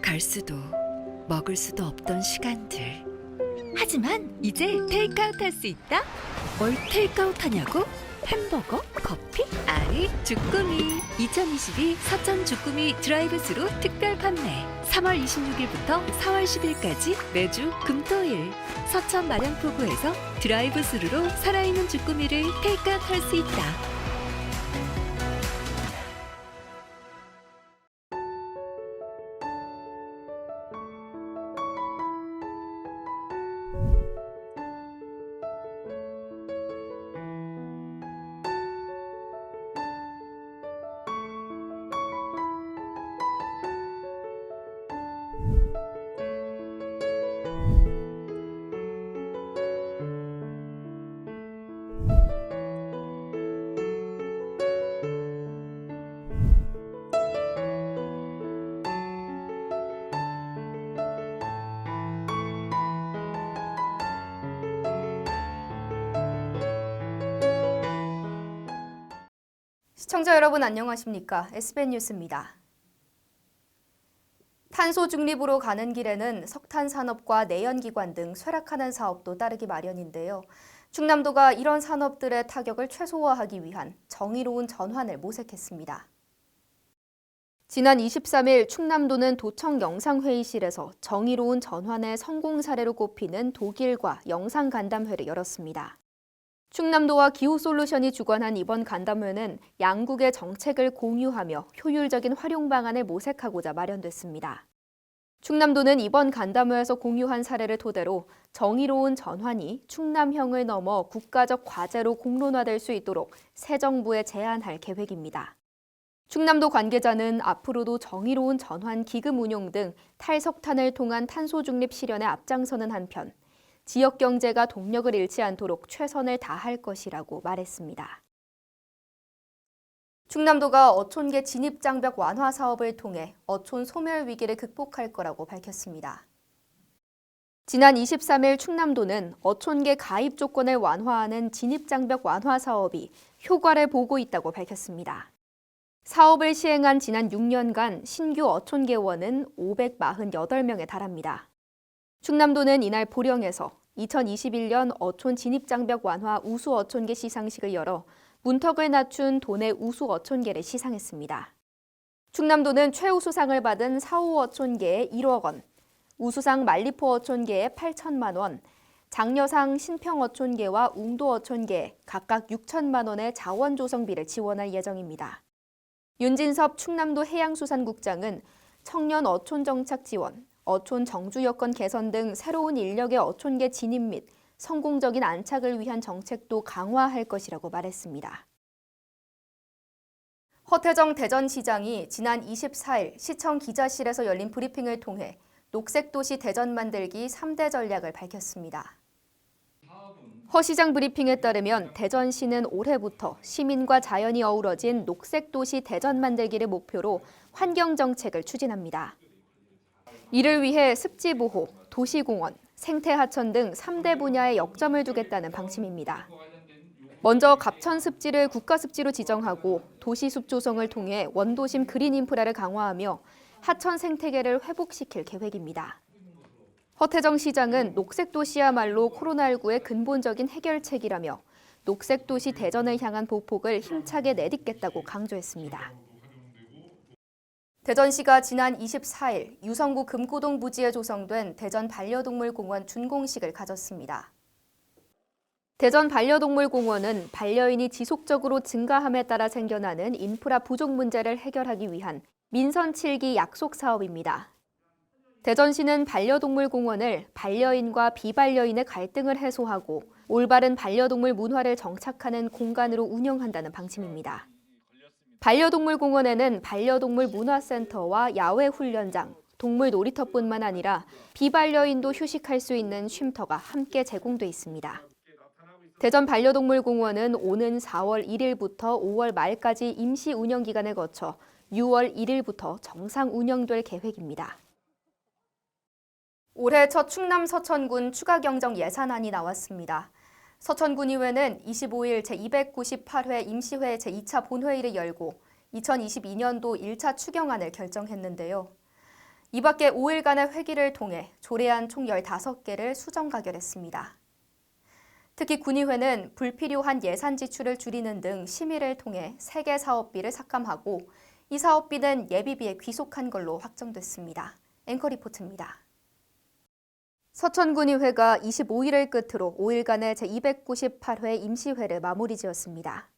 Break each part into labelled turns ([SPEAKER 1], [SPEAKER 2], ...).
[SPEAKER 1] 갈 수도 먹을 수도 없던 시간들.
[SPEAKER 2] 하지만 이제 테이크아웃 할 수 있다?
[SPEAKER 1] 뭘 테이크아웃 하냐고? 햄버거? 커피?
[SPEAKER 2] 아니, 주꾸미. 2022 서천 주꾸미 드라이브스루 특별 판매. 3월 26일부터 4월 10일까지 매주 금토일 서천 마량포구에서 드라이브스루로 살아있는 주꾸미를 테이크아웃 할 수 있다.
[SPEAKER 3] 시청자 여러분 안녕하십니까? SBN 뉴스입니다. 탄소 중립으로 가는 길에는 석탄 산업과 내연기관 등 쇠락하는 사업도 따르기 마련인데요. 충남도가 이런 산업들의 타격을 최소화하기 위한 정의로운 전환을 모색했습니다. 지난 23일 충남도는 도청 영상회의실에서 정의로운 전환의 성공 사례로 꼽히는 독일과 영상간담회를 열었습니다. 충남도와 기후솔루션이 주관한 이번 간담회는 양국의 정책을 공유하며 효율적인 활용 방안을 모색하고자 마련됐습니다. 충남도는 이번 간담회에서 공유한 사례를 토대로 정의로운 전환이 충남형을 넘어 국가적 과제로 공론화될 수 있도록 새 정부에 제안할 계획입니다. 충남도 관계자는 앞으로도 정의로운 전환 기금 운용 등 탈석탄을 통한 탄소 중립 실현에 앞장서는 한편 지역 경제가 동력을 잃지 않도록 최선을 다할 것이라고 말했습니다. 충남도가 어촌계 진입장벽 완화 사업을 통해 어촌 소멸 위기를 극복할 거라고 밝혔습니다. 지난 23일 충남도는 어촌계 가입 조건을 완화하는 진입장벽 완화 사업이 효과를 보고 있다고 밝혔습니다. 사업을 시행한 지난 6년간 신규 어촌계원은 548명에 달합니다. 충남도는 이날 보령에서 2021년 어촌 진입장벽 완화 우수 어촌계 시상식을 열어 문턱을 낮춘 도내 우수 어촌계를 시상했습니다. 충남도는 최우수상을 받은 사호 어촌계에 1억 원, 우수상 만리포 어촌계에 8천만 원, 장려상 신평 어촌계와 웅도 어촌계에 각각 6천만 원의 자원 조성비를 지원할 예정입니다. 윤진섭 충남도 해양수산국장은 청년 어촌 정착 지원, 어촌 정주 여건 개선 등 새로운 인력의 어촌계 진입 및 성공적인 안착을 위한 정책도 강화할 것이라고 말했습니다. 허태정 대전시장이 지난 24일 시청 기자실에서 열린 브리핑을 통해 녹색도시 대전 만들기 3대 전략을 밝혔습니다. 허 시장 브리핑에 따르면 대전시는 올해부터 시민과 자연이 어우러진 녹색도시 대전 만들기를 목표로 환경정책을 추진합니다. 이를 위해 습지보호, 도시공원, 생태하천 등 3대 분야에 역점을 두겠다는 방침입니다. 먼저 갑천습지를 국가습지로 지정하고 도시숲 조성을 통해 원도심 그린 인프라를 강화하며 하천 생태계를 회복시킬 계획입니다. 허태정 시장은 녹색도시야말로 코로나19의 근본적인 해결책이라며 녹색도시 대전을 향한 보폭을 힘차게 내딛겠다고 강조했습니다. 대전시가 지난 24일 유성구 금고동 부지에 조성된 대전 반려동물공원 준공식을 가졌습니다. 대전 반려동물공원은 반려인이 지속적으로 증가함에 따라 생겨나는 인프라 부족 문제를 해결하기 위한 민선 7기 약속 사업입니다. 대전시는 반려동물공원을 반려인과 비반려인의 갈등을 해소하고 올바른 반려동물 문화를 정착하는 공간으로 운영한다는 방침입니다. 반려동물공원에는 반려동물 문화센터와 야외 훈련장, 동물 놀이터뿐만 아니라 비반려인도 휴식할 수 있는 쉼터가 함께 제공돼 있습니다. 대전 반려동물공원은 오는 4월 1일부터 5월 말까지 임시 운영 기간을 거쳐 6월 1일부터 정상 운영될 계획입니다. 올해 첫 충남 서천군 추가 경정 예산안이 나왔습니다. 서천군의회는 25일 제298회 임시회 제2차 본회의를 열고 2022년도 1차 추경안을 결정했는데요. 이 밖에 5일간의 회기를 통해 조례안 총 15개를 수정 가결했습니다. 특히 군의회는 불필요한 예산 지출을 줄이는 등 심의를 통해 3개 사업비를 삭감하고 이 사업비는 예비비에 귀속한 걸로 확정됐습니다. 앵커 리포트입니다. 서천군의회가 25일을 끝으로 5일간의 제298회 임시회를 마무리 지었습니다.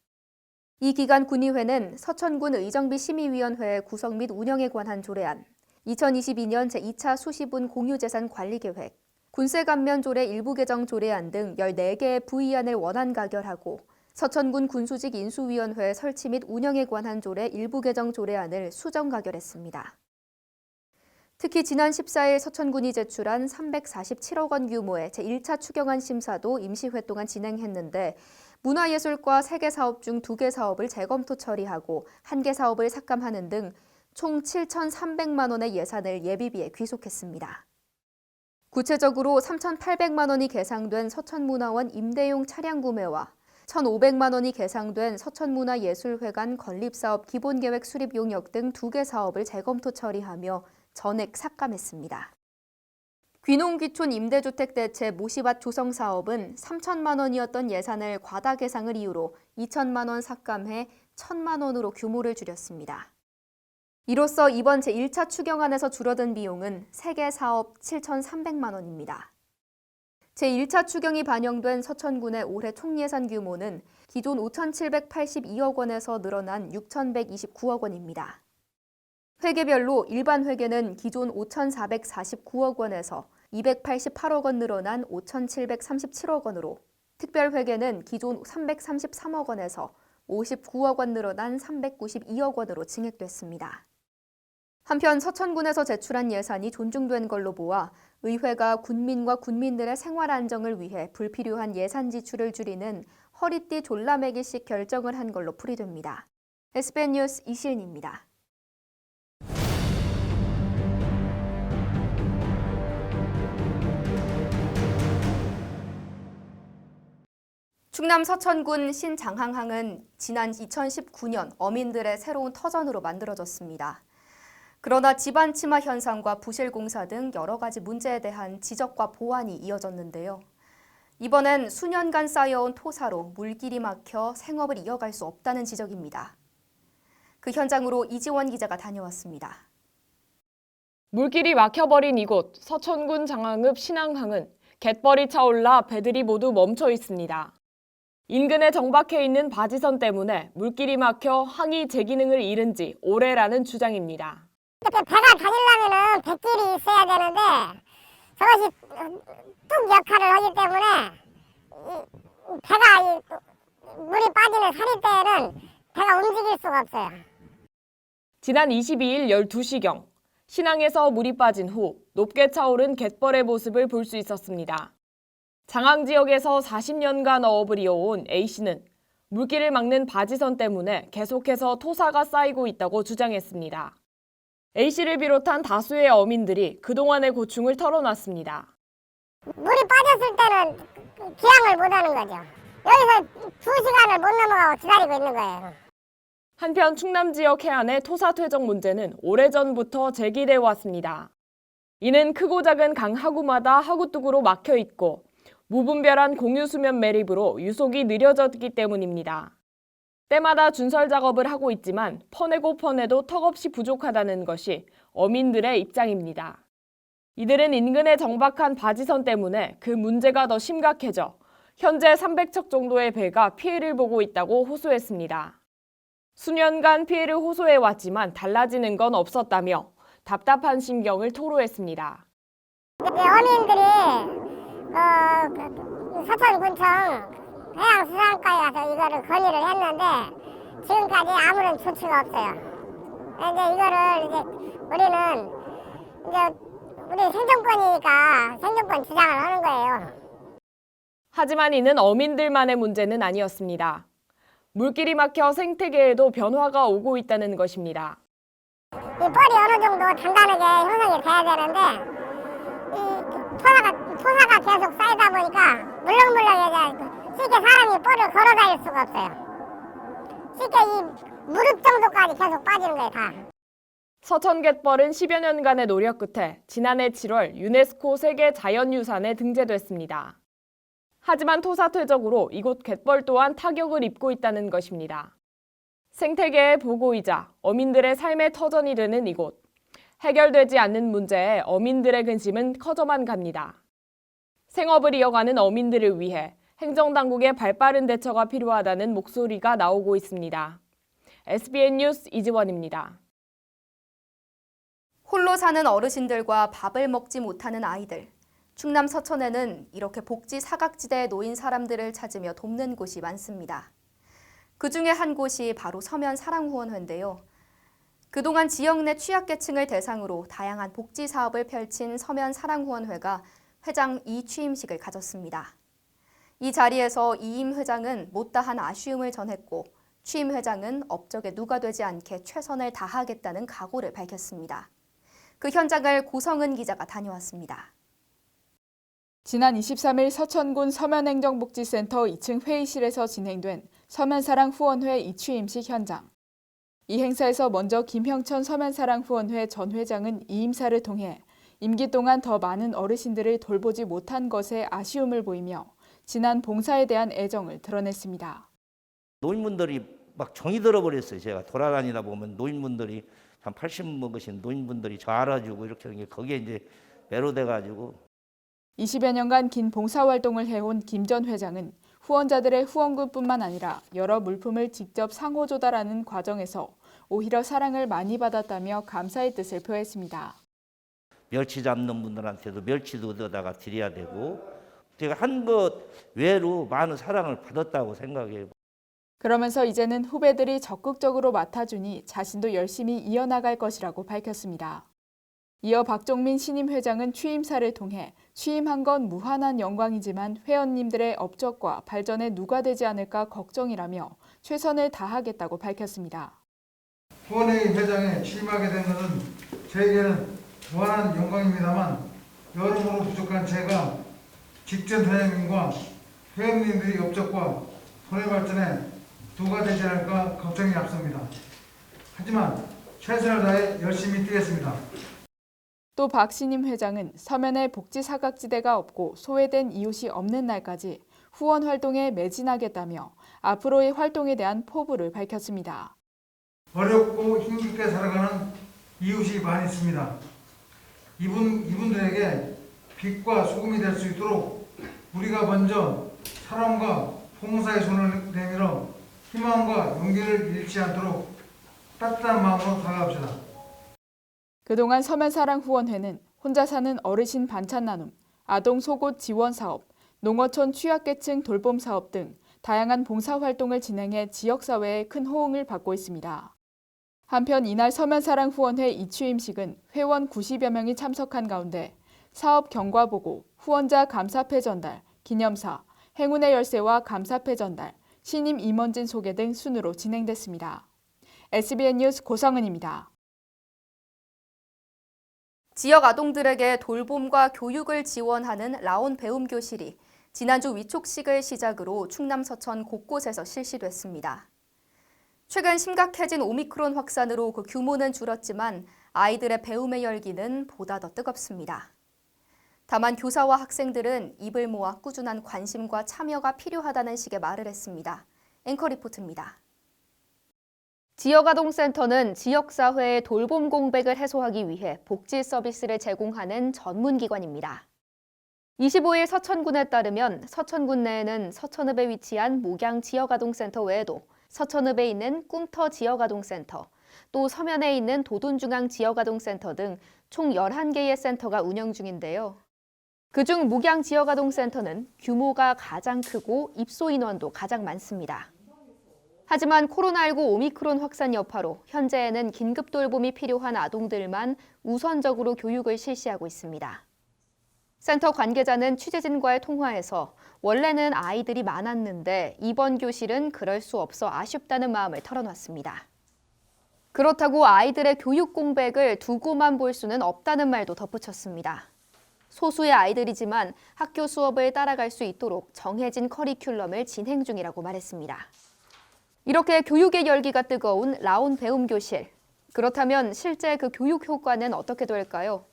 [SPEAKER 3] 이 기간 군의회는 서천군 의정비 심의위원회 구성 및 운영에 관한 조례안, 2022년 제2차 수시분 공유재산 관리계획, 군세 감면 조례 일부 개정 조례안 등 14개의 부의안을 원안 가결하고 서천군 군수직 인수위원회 설치 및 운영에 관한 조례 일부 개정 조례안을 수정 가결했습니다. 특히 지난 14일 서천군이 제출한 347억 원 규모의 제1차 추경안 심사도 임시회 동안 진행했는데 문화예술과 3개 사업 중 2개 사업을 재검토 처리하고 1개 사업을 삭감하는 등 총 7,300만 원의 예산을 예비비에 귀속했습니다. 구체적으로 3,800만 원이 계상된 서천문화원 임대용 차량 구매와 1,500만 원이 계상된 서천문화예술회관 건립사업 기본계획 수립 용역 등 2개 사업을 재검토 처리하며 전액 삭감했습니다. 귀농귀촌 임대주택 대체 모시밭 조성 사업은 3천만 원이었던 예산을 과다 계상을 이유로 2천만 원 삭감해 1,000만 원으로 규모를 줄였습니다. 이로써 이번 제1차 추경안에서 줄어든 비용은 3개 사업 7,300만 원입니다. 제1차 추경이 반영된 서천군의 올해 총예산 규모는 기존 5,782억 원에서 늘어난 6,129억 원입니다. 회계별로 일반 회계는 기존 5,449억 원에서 288억 원 늘어난 5,737억 원으로, 특별 회계는 기존 333억 원에서 59억 원 늘어난 392억 원으로 증액됐습니다. 한편 서천군에서 제출한 예산이 존중된 걸로 보아 의회가 군민과 군민들의 생활 안정을 위해 불필요한 예산 지출을 줄이는 허리띠 졸라매기식 결정을 한 걸로 풀이됩니다. SBN 뉴스 이시은입니다. 충남 서천군 신장항항은 지난 2019년 어민들의 새로운 터전으로 만들어졌습니다. 그러나 지반 침하 현상과 부실 공사 등 여러 가지 문제에 대한 지적과 보완이 이어졌는데요. 이번엔 수년간 쌓여온 토사로 물길이 막혀 생업을 이어갈 수 없다는 지적입니다. 그 현장으로 이지원 기자가 다녀왔습니다.
[SPEAKER 4] 물길이 막혀버린 이곳 서천군 장항읍 신항항은 갯벌이 차올라 배들이 모두 멈춰 있습니다. 인근에 정박해 있는 바지선 때문에 물길이 막혀 항이 제 기능을 잃은 지 오래라는 주장입니다.
[SPEAKER 5] 배가 다니려면은 뱃길이 있어야 되는데 저것이 뚝 역할을 하기 때문에 배가 물이 빠지는 산일 때에는 배가 움직일 수가 없어요.
[SPEAKER 4] 지난 22일 12시경 신항에서 물이 빠진 후 높게 차오른 갯벌의 모습을 볼 수 있었습니다. 장항 지역에서 40년간 어업을 이어온 A씨는 물길을 막는 바지선 때문에 계속해서 토사가 쌓이고 있다고 주장했습니다. A씨를 비롯한 다수의 어민들이 그동안의 고충을 털어놨습니다.
[SPEAKER 5] 물이 빠졌을 때는 기항을 못하는 거죠. 여기서 2시간을 못 넘어가고 기다리고 있는 거예요.
[SPEAKER 4] 한편 충남 지역 해안의 토사 퇴적 문제는 오래전부터 제기돼 왔습니다. 이는 크고 작은 강 하구마다 하구뚝으로 막혀 있고 무분별한 공유 수면 매립으로 유속이 느려졌기 때문입니다. 때마다 준설 작업을 하고 있지만 퍼내고 퍼내도 턱없이 부족하다는 것이 어민들의 입장입니다. 이들은 인근에 정박한 바지선 때문에 그 문제가 더 심각해져 현재 300척 정도의 배가 피해를 보고 있다고 호소했습니다. 수년간 피해를 호소해왔지만 달라지는 건 없었다며 답답한 심경을 토로했습니다.
[SPEAKER 5] 어민들이 서천군청 해양수산과에 가서 이거를 건의를 했는데 지금까지 아무런 조치가 없어요. 이제 이거를 우리는 우리 생존권이니까 생존권 주장을 하는 거예요.
[SPEAKER 4] 하지만 이는 어민들만의 문제는 아니었습니다. 물길이 막혀 생태계에도 변화가 오고 있다는 것입니다.
[SPEAKER 5] 이 뻘이 어느 정도 단단하게 형성이 돼야 되는데 이 토사가 계속 쌓이다 보니까 물렁물렁해져 쉽게 사람이 뻘을 걸어 다닐 수가 없어요. 쉽게 이 무릎 정도까지 계속 빠지는 거예요, 다.
[SPEAKER 4] 서천갯벌은 10여 년간의 노력 끝에 지난해 7월 유네스코 세계 자연유산에 등재됐습니다. 하지만 토사퇴적으로 이곳 갯벌 또한 타격을 입고 있다는 것입니다. 생태계의 보고이자 어민들의 삶의 터전이 되는 이곳. 해결되지 않는 문제에 어민들의 근심은 커져만 갑니다. 생업을 이어가는 어민들을 위해 행정당국의 발빠른 대처가 필요하다는 목소리가 나오고 있습니다. SBN 뉴스 이지원입니다.
[SPEAKER 3] 홀로 사는 어르신들과 밥을 먹지 못하는 아이들. 충남 서천에는 이렇게 복지 사각지대에 놓인 사람들을 찾으며 돕는 곳이 많습니다. 그중에 한 곳이 바로 서면사랑후원회인데요. 그동안 지역 내 취약계층을 대상으로 다양한 복지 사업을 펼친 서면사랑후원회가 회장 이취임식을 가졌습니다. 이 자리에서 이임 회장은 못다한 아쉬움을 전했고 취임 회장은 업적에 누가 되지 않게 최선을 다하겠다는 각오를 밝혔습니다. 그 현장을 고성은 기자가 다녀왔습니다.
[SPEAKER 6] 지난 23일 서천군 서면행정복지센터 2층 회의실에서 진행된 서면사랑후원회 이취임식 현장. 이 행사에서 먼저 김형천 서면사랑후원회 전 회장은 이임사를 통해 임기 동안 더 많은 어르신들을 돌보지 못한 것에 아쉬움을 보이며 지난 봉사에 대한 애정을 드러냈습니다.
[SPEAKER 7] 노인분들이 막 정이 들어버렸어요. 제가 돌아다니다 보면 노인분들이 한 80 먹으신 노인분들이 저 알아주고 이렇게 하는 게 거기에 이제 매료돼가지고
[SPEAKER 6] 20여 년간 긴 봉사활동을 해온 김 전 회장은 후원자들의 후원금뿐만 아니라 여러 물품을 직접 상호 조달하는 과정에서 오히려 사랑을 많이 받았다며 감사의 뜻을 표했습니다.
[SPEAKER 7] 멸치 잡는 분들한테도 멸치도 얻어다가 드려야 되고 제가 한 것 외로 많은 사랑을 받았다고 생각해요.
[SPEAKER 6] 그러면서 이제는 후배들이 적극적으로 맡아주니 자신도 열심히 이어나갈 것이라고 밝혔습니다. 이어 박종민 신임 회장은 취임사를 통해 취임한 건 무한한 영광이지만 회원님들의 업적과 발전에 누가 되지 않을까 걱정이라며 최선을 다하겠다고 밝혔습니다.
[SPEAKER 8] 후원회 회장에 취임하게 된 것은 저에게는 무한한 영광입니다만 여러모로 부족한 제가 직전 회장님과 회원님들의 업적과 손해 발전에 누가 되지 않을까 걱정이 앞섭니다. 하지만 최선을 다해 열심히 뛰겠습니다.
[SPEAKER 6] 또 박 신임 회장은 서면에 복지 사각지대가 없고 소외된 이웃이 없는 날까지 후원 활동에 매진하겠다며 앞으로의 활동에 대한 포부를 밝혔습니다.
[SPEAKER 8] 어렵고 힘겹게 살아가는 이웃이 많이 있습니다. 이분들에게 빛과 소금이 될 수 있도록 우리가 먼저 사랑과 봉사의 손을 내밀어 희망과 용기를 잃지 않도록 따뜻한 마음으로 다가갑시다.
[SPEAKER 6] 그동안 서면사랑후원회는 혼자 사는 어르신 반찬 나눔, 아동 속옷 지원 사업, 농어촌 취약계층 돌봄 사업 등 다양한 봉사활동을 진행해 지역사회에 큰 호응을 받고 있습니다. 한편 이날 서면사랑후원회 이취임식은 회원 90여 명이 참석한 가운데 사업 경과보고, 후원자 감사패 전달, 기념사, 행운의 열쇠와 감사패 전달, 신임 임원진 소개 등 순으로 진행됐습니다. SBN 뉴스 고성은입니다.
[SPEAKER 3] 지역 아동들에게 돌봄과 교육을 지원하는 라온 배움 교실이 지난주 위촉식을 시작으로 충남 서천 곳곳에서 실시됐습니다. 최근 심각해진 오미크론 확산으로 그 규모는 줄었지만 아이들의 배움의 열기는 보다 더 뜨겁습니다. 다만 교사와 학생들은 입을 모아 꾸준한 관심과 참여가 필요하다는 식의 말을 했습니다. 앵커 리포트입니다. 지역아동센터는 지역사회의 돌봄 공백을 해소하기 위해 복지 서비스를 제공하는 전문기관입니다. 25일 서천군에 따르면 서천군 내에는 서천읍에 위치한 목양 지역아동센터 외에도 서천읍에 있는 꿈터 지역아동센터, 또 서면에 있는 도둔중앙 지역아동센터 등 총 11개의 센터가 운영 중인데요. 그중 목양 지역아동센터는 규모가 가장 크고 입소 인원도 가장 많습니다. 하지만 코로나19 오미크론 확산 여파로 현재에는 긴급 돌봄이 필요한 아동들만 우선적으로 교육을 실시하고 있습니다. 센터 관계자는 취재진과의 통화에서 원래는 아이들이 많았는데 이번 교실은 그럴 수 없어 아쉽다는 마음을 털어놨습니다. 그렇다고 아이들의 교육 공백을 두고만 볼 수는 없다는 말도 덧붙였습니다. 소수의 아이들이지만 학교 수업을 따라갈 수 있도록 정해진 커리큘럼을 진행 중이라고 말했습니다. 이렇게 교육의 열기가 뜨거운 라온 배움 교실. 그렇다면 실제 그 교육 효과는 어떻게 될까요?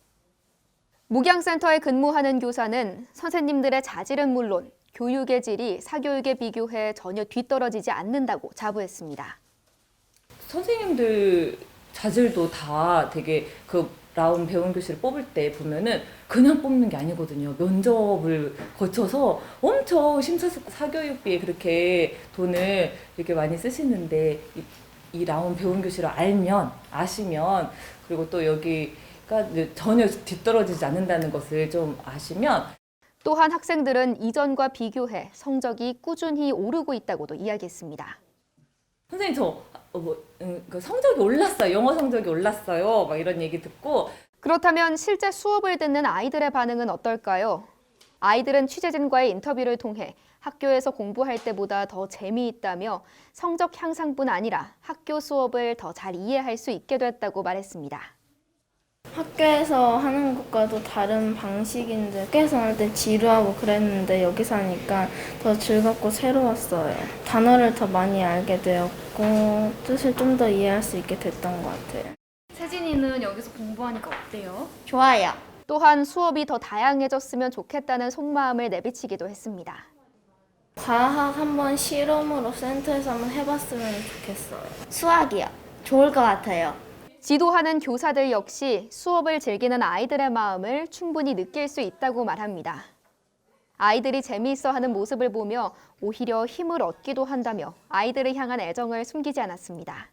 [SPEAKER 3] 목양센터에 근무하는 교사는 선생님들의 자질은 물론 교육의 질이 사교육에 비교해 전혀 뒤떨어지지 않는다고 자부했습니다.
[SPEAKER 9] 선생님들 자질도 다 되게 그 라운 배운 교실을 뽑을 때 보면은 그냥 뽑는 게 아니거든요. 면접을 거쳐서 엄청 사교육비에 그렇게 돈을 이렇게 많이 쓰시는데 이 라운 배운 교실을 아시면 그리고 또 여기가 전혀 뒤떨어지지 않는다는 것을 좀 아시면
[SPEAKER 3] 또한 학생들은 이전과 비교해 성적이 꾸준히 오르고 있다고도 이야기했습니다.
[SPEAKER 9] 선생님 그 성적이 올랐어요. 영어 성적이 올랐어요. 막 이런 얘기 듣고
[SPEAKER 3] 그렇다면 실제 수업을 듣는 아이들의 반응은 어떨까요? 아이들은 취재진과의 인터뷰를 통해 학교에서 공부할 때보다 더 재미있다며 성적 향상뿐 아니라 학교 수업을 더 잘 이해할 수 있게 됐다고 말했습니다.
[SPEAKER 10] 학교에서 하는 것과도 다른 방식인데 학교에서 할 때 지루하고 그랬는데 여기서 하니까 더 즐겁고 새로웠어요. 단어를 더 많이 알게 되었고 뜻을 좀 더 이해할 수 있게 됐던 것 같아요.
[SPEAKER 11] 세진이는 여기서 공부하니까 어때요?
[SPEAKER 10] 좋아요.
[SPEAKER 3] 또한 수업이 더 다양해졌으면 좋겠다는 속마음을 내비치기도 했습니다.
[SPEAKER 10] 과학 한번 실험으로 센터에서 한번 해봤으면 좋겠어요.
[SPEAKER 11] 수학이요. 좋을 것 같아요.
[SPEAKER 3] 지도하는 교사들 역시 수업을 즐기는 아이들의 마음을 충분히 느낄 수 있다고 말합니다. 아이들이 재미있어하는 모습을 보며 오히려 힘을 얻기도 한다며 아이들을 향한 애정을 숨기지 않았습니다.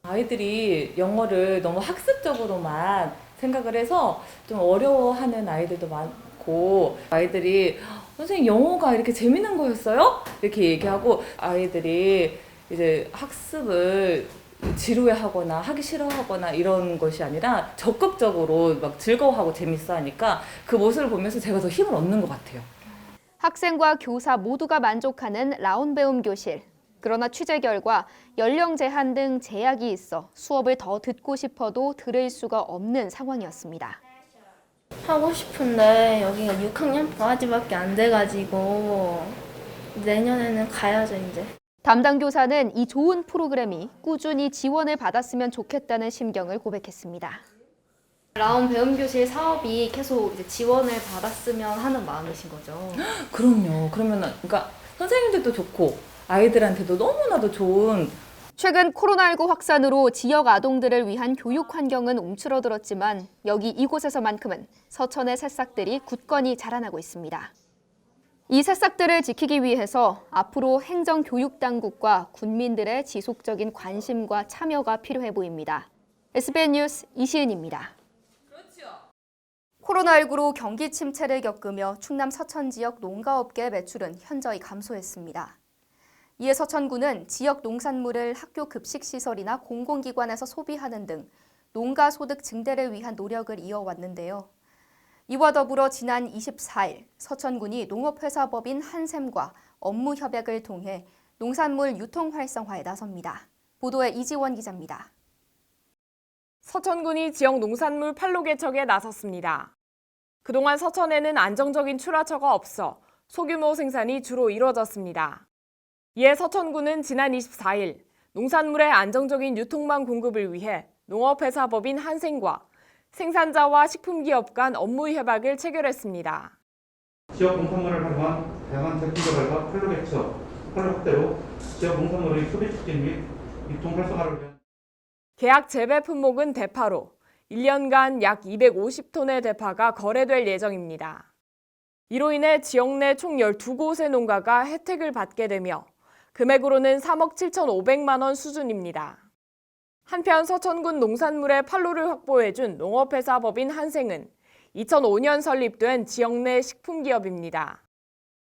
[SPEAKER 9] 아이들이 영어를 너무 학습적으로만 생각을 해서 좀 어려워하는 아이들도 많고 아이들이 선생님 영어가 이렇게 재밌는 거였어요? 이렇게 얘기하고 아이들이 이제 학습을 지루해하거나 하기 싫어하거나 이런 것이 아니라 적극적으로 막 즐거워하고 재밌어 하니까 그 모습을 보면서 제가 더 힘을 얻는 것 같아요.
[SPEAKER 3] 학생과 교사 모두가 만족하는 라운 배움 교실. 그러나 취재 결과 연령 제한 등 제약이 있어 수업을 더 듣고 싶어도 들을 수가 없는 상황이었습니다.
[SPEAKER 10] 하고 싶은데 여기가 6학년 바가지밖에 안 돼가지고 내년에는 가야죠 이제.
[SPEAKER 3] 담당 교사는 이 좋은 프로그램이 꾸준히 지원을 받았으면 좋겠다는 심경을 고백했습니다.
[SPEAKER 11] 라운 배움교실 사업이 계속 이제 지원을 받았으면 하는 마음이신 거죠?
[SPEAKER 9] 그럼요. 그러면 그러니까 선생님들도 좋고 아이들한테도 너무나도 좋은.
[SPEAKER 3] 최근 코로나19 확산으로 지역 아동들을 위한 교육 환경은 움츠러들었지만 여기 이곳에서만큼은 서천의 새싹들이 굳건히 자라나고 있습니다. 이 새싹들을 지키기 위해서 앞으로 행정교육당국과 군민들의 지속적인 관심과 참여가 필요해 보입니다. SBN 뉴스 이시은입니다. 코로나19로 경기 침체를 겪으며 충남 서천 지역 농가업계 매출은 현저히 감소했습니다. 이에 서천군은 지역 농산물을 학교 급식시설이나 공공기관에서 소비하는 등 농가 소득 증대를 위한 노력을 이어왔는데요. 이와 더불어 지난 24일 서천군이 농업회사법인 한샘과 업무 협약을 통해 농산물 유통 활성화에 나섭니다. 보도에 이지원 기자입니다.
[SPEAKER 4] 서천군이 지역 농산물 판로 개척에 나섰습니다. 그동안 서천에는 안정적인 출하처가 없어 소규모 생산이 주로 이루어졌습니다. 이에 서천군은 지난 24일 농산물의 안정적인 유통망 공급을 위해 농업회사법인 한샘과 생산자와 식품기업 간 업무 협약을 체결했습니다.
[SPEAKER 12] 지역 농산물을 활용한 다양한 제품 개발과 판로 개척, 판로 확대로 지역 농산물의 소비 촉진 및 유통 활성화를 위한
[SPEAKER 4] 계약 재배 품목은 대파로 1년간 약 250톤의 대파가 거래될 예정입니다. 이로 인해 지역 내 총 12곳의 농가가 혜택을 받게 되며 금액으로는 3억 7,500만 원 수준입니다. 한편 서천군 농산물의 판로를 확보해준 농업회사법인 한샘은 2005년 설립된 지역 내 식품기업입니다.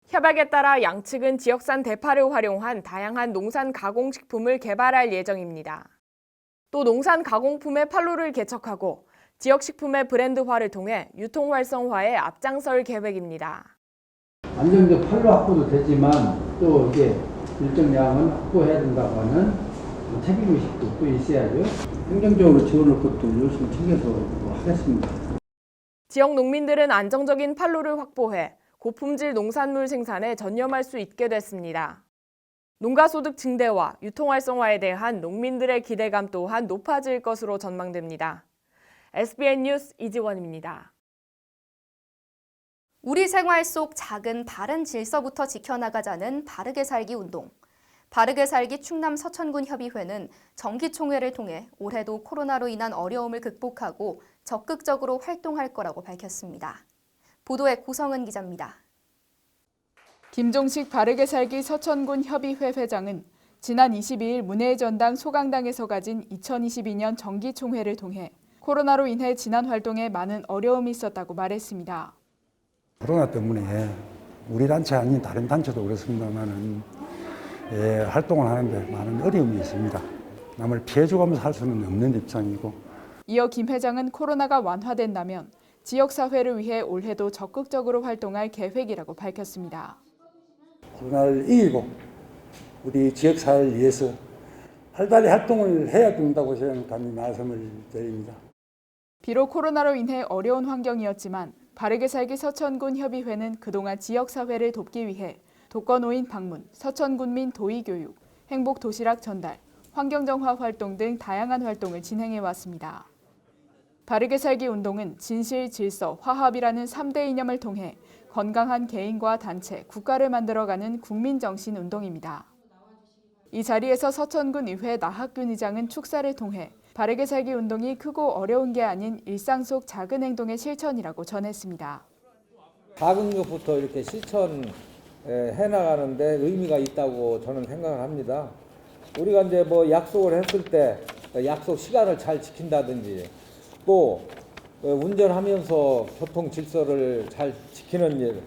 [SPEAKER 4] 협약에 따라 양측은 지역산 대파를 활용한 다양한 농산 가공식품을 개발할 예정입니다. 또 농산 가공품의 판로를 개척하고 지역 식품의 브랜드화를 통해 유통 활성화에 앞장설 계획입니다.
[SPEAKER 13] 안정적 판로 확보도 되지만 또 이게 일정량은 확보해야 된다고 하는 책임의식도 또 있어야죠. 행정적으로 지원할 것도 열심히 챙겨서 하겠습니다.
[SPEAKER 4] 지역 농민들은 안정적인 판로를 확보해 고품질 농산물 생산에 전념할 수 있게 됐습니다. 농가소득 증대와 유통활성화에 대한 농민들의 기대감 또한 높아질 것으로 전망됩니다. SBN 뉴스 이지원입니다.
[SPEAKER 3] 우리 생활 속 작은 바른 질서부터 지켜나가자는 바르게 살기 운동. 바르게 살기 충남 서천군 협의회는 정기총회를 통해 올해도 코로나로 인한 어려움을 극복하고 적극적으로 활동할 거라고 밝혔습니다. 보도에 고성은 기자입니다.
[SPEAKER 6] 김종식 바르게 살기 서천군 협의회 회장은 지난 22일 문해의 전당 소강당에서 가진 2022년 정기총회를 통해 코로나로 인해 지난 활동에 많은 어려움이 있었다고 말했습니다.
[SPEAKER 14] 코로나 때문에 우리 단체 아닌 다른 단체도 그렇습니다만은 활동을 하는데 많은 어려움이 있습니다. 남을 피해줘가면서 할 수는 없는 입장이고.
[SPEAKER 6] 이어 김 회장은 코로나가 완화된다면 지역사회를 위해 올해도 적극적으로 활동할 계획이라고 밝혔습니다.
[SPEAKER 14] 코로나를 이기고 우리 지역사회를 위해서 활발히 활동을 해야 된다고 저는 감히 말씀을 드립니다.
[SPEAKER 6] 비록 코로나로 인해 어려운 환경이었지만 바르게 살기 서천군 협의회는 그동안 지역사회를 돕기 위해 독거노인 방문, 서천군민 도의교육, 행복도시락 전달, 환경정화 활동 등 다양한 활동을 진행해왔습니다. 바르게 살기 운동은 진실, 질서, 화합이라는 3대 이념을 통해 건강한 개인과 단체, 국가를 만들어가는 국민정신 운동입니다. 이 자리에서 서천군 의회 나학균 의장은 축사를 통해 바르게 살기 운동이 크고 어려운 게 아닌 일상 속 작은 행동의 실천이라고 전했습니다.
[SPEAKER 15] 작은 것부터 이렇게 실천해 나가는데 의미가 있다고 저는 생각을 합니다. 우리가 이제 뭐 약속을 했을 때 약속 시간을 잘 지킨다든지 또 운전하면서 교통 질서를 잘 지키는 일.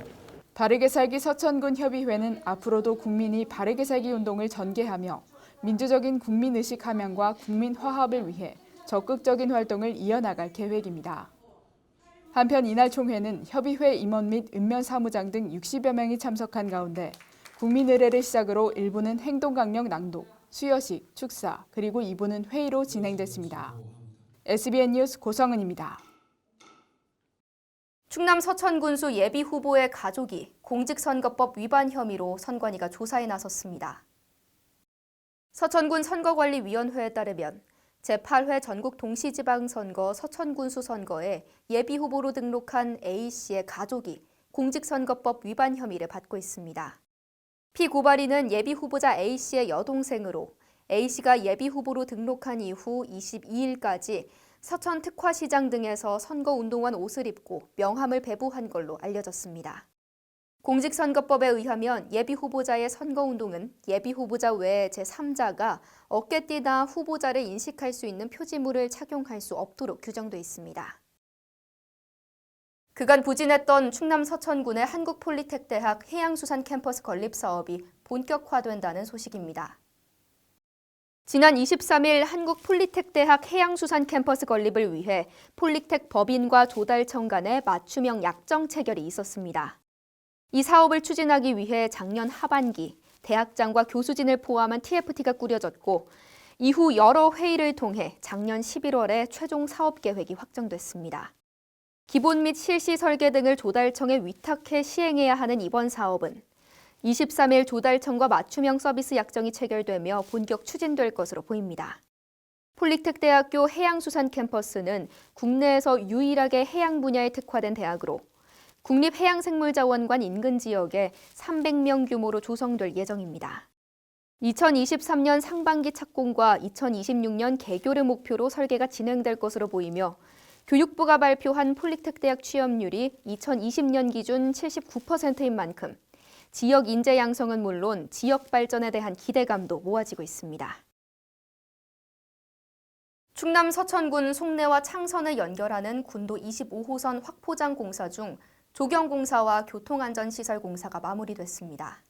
[SPEAKER 6] 바르게 살기 서천군 협의회는 앞으로도 국민이 바르게 살기 운동을 전개하며 민주적인 국민의식 함양과 국민 화합을 위해 적극적인 활동을 이어나갈 계획입니다. 한편 이날 총회는 협의회 임원 및 읍면사무장 등 60여 명이 참석한 가운데 국민의례를 시작으로 1부는 행동강령 낭독, 수여식, 축사, 그리고 2부는 회의로 진행됐습니다. SBN 뉴스 고성은입니다.
[SPEAKER 3] 충남 서천군수 예비후보의 가족이 공직선거법 위반 혐의로 선관위가 조사에 나섰습니다. 서천군 선거관리위원회에 따르면 제8회 전국 동시지방선거 서천군수 선거에 예비후보로 등록한 A씨의 가족이 공직선거법 위반 혐의를 받고 있습니다. 피고발인은 예비후보자 A씨의 여동생으로 A씨가 예비후보로 등록한 이후 22일까지 서천 특화시장 등에서 선거운동원 옷을 입고 명함을 배부한 걸로 알려졌습니다. 공직선거법에 의하면 예비후보자의 선거운동은 예비후보자 외에 제3자가 어깨띠나 후보자를 인식할 수 있는 표지물을 착용할 수 없도록 규정돼 있습니다. 그간 부진했던 충남 서천군의 한국폴리텍대학 해양수산 캠퍼스 건립 사업이 본격화된다는 소식입니다. 지난 23일 한국폴리텍대학 해양수산 캠퍼스 건립을 위해 폴리텍 법인과 조달청 간의 맞춤형 약정 체결이 있었습니다. 이 사업을 추진하기 위해 작년 하반기 대학장과 교수진을 포함한 TFT가 꾸려졌고 이후 여러 회의를 통해 작년 11월에 최종 사업 계획이 확정됐습니다. 기본 및 실시 설계 등을 조달청에 위탁해 시행해야 하는 이번 사업은 23일 조달청과 맞춤형 서비스 약정이 체결되며 본격 추진될 것으로 보입니다. 폴리텍대학교 해양수산 캠퍼스는 국내에서 유일하게 해양 분야에 특화된 대학으로 국립해양생물자원관 인근 지역에 300명 규모로 조성될 예정입니다. 2023년 상반기 착공과 2026년 개교를 목표로 설계가 진행될 것으로 보이며 교육부가 발표한 폴리텍대학 취업률이 2020년 기준 79%인 만큼 지역 인재 양성은 물론 지역 발전에 대한 기대감도 모아지고 있습니다. 충남 서천군 송내와 창선을 연결하는 군도 25호선 확포장 공사 중 조경공사와 교통안전시설공사가 마무리됐습니다.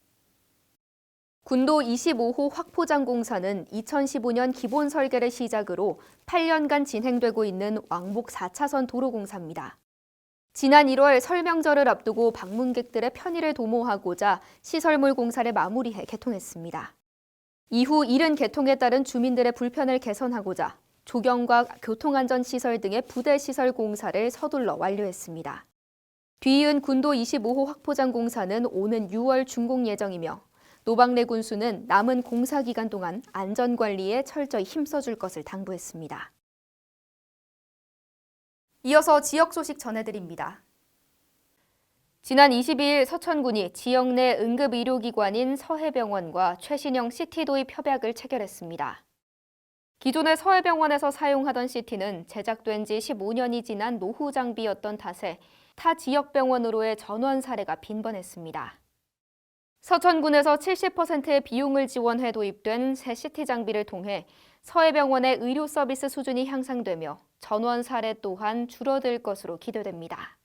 [SPEAKER 3] 군도 25호 확포장 공사는 2015년 기본 설계를 시작으로 8년간 진행되고 있는 왕복 4차선 도로공사입니다. 지난 1월 설 명절을 앞두고 방문객들의 편의를 도모하고자 시설물 공사를 마무리해 개통했습니다. 이후 이른 개통에 따른 주민들의 불편을 개선하고자 조경과 교통안전시설 등의 부대시설 공사를 서둘러 완료했습니다. 뒤이은 군도 25호 확포장 공사는 오는 6월 준공 예정이며 노박래 군수는 남은 공사 기간 동안 안전관리에 철저히 힘써줄 것을 당부했습니다. 이어서 지역 소식 전해드립니다. 지난 22일 서천군이 지역 내 응급의료기관인 서해병원과 최신형 CT 도입 협약을 체결했습니다. 기존의 서해병원에서 사용하던 CT는 제작된 지 15년이 지난 노후 장비였던 탓에 타 지역 병원으로의 전원 사례가 빈번했습니다. 서천군에서 70%의 비용을 지원해 도입된 새 CT 장비를 통해 서해병원의 의료 서비스 수준이 향상되며 전원 사례 또한 줄어들 것으로 기대됩니다.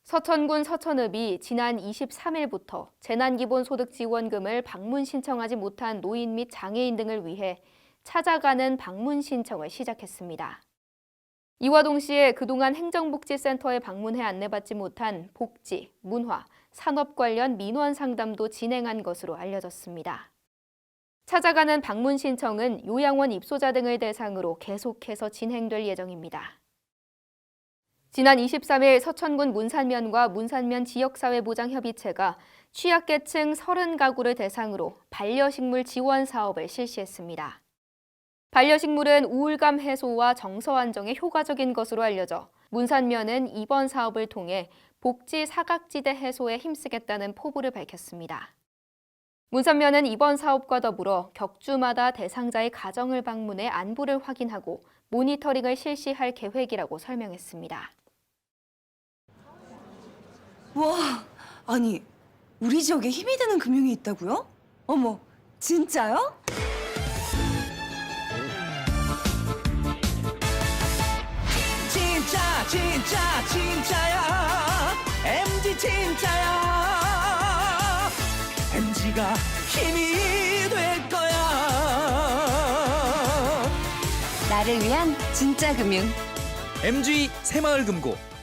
[SPEAKER 3] 서천군 서천읍이 지난 23일부터 재난기본소득지원금을 방문 신청하지 못한 노인 및 장애인 등을 위해 찾아가는 방문 신청을 시작했습니다. 이와 동시에 그동안 행정복지센터에 방문해 안내받지 못한 복지, 문화, 산업 관련 민원 상담도 진행한 것으로 알려졌습니다. 찾아가는 방문 신청은 요양원 입소자 등을 대상으로 계속해서 진행될 예정입니다. 지난 23일 서천군 문산면과 문산면 지역사회보장협의체가 취약계층 30가구를 대상으로 반려식물 지원 사업을 실시했습니다. 반려식물은 우울감 해소와 정서 안정에 효과적인 것으로 알려져 문산면은 이번 사업을 통해 복지 사각지대 해소에 힘쓰겠다는 포부를 밝혔습니다. 문산면은 이번 사업과 더불어 격주마다 대상자의 가정을 방문해 안부를 확인하고 모니터링을 실시할 계획이라고 설명했습니다.
[SPEAKER 16] 와, 아니 우리 지역에 힘이 되는 금융이 있다고요? 어머, 진짜요?
[SPEAKER 17] 진짜야 MG 진짜야 MG가 힘이 될 거야.
[SPEAKER 16] 나를 위한 진짜 금융
[SPEAKER 17] MG 새마을금고.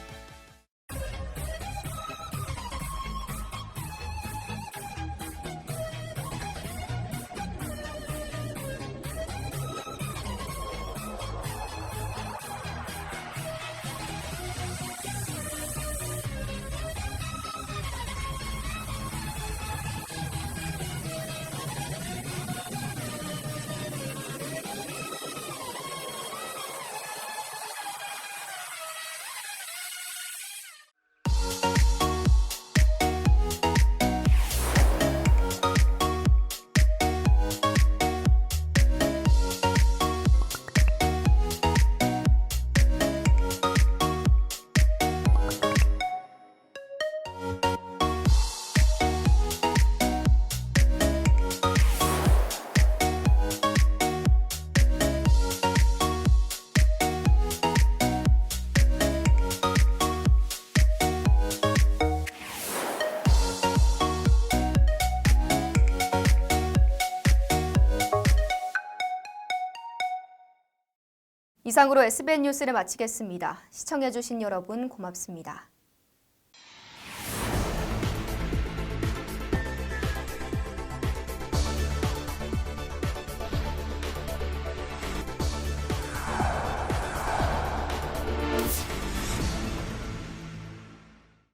[SPEAKER 3] 이상으로 SBN 뉴스를 마치겠습니다. 시청해주신 여러분 고맙습니다.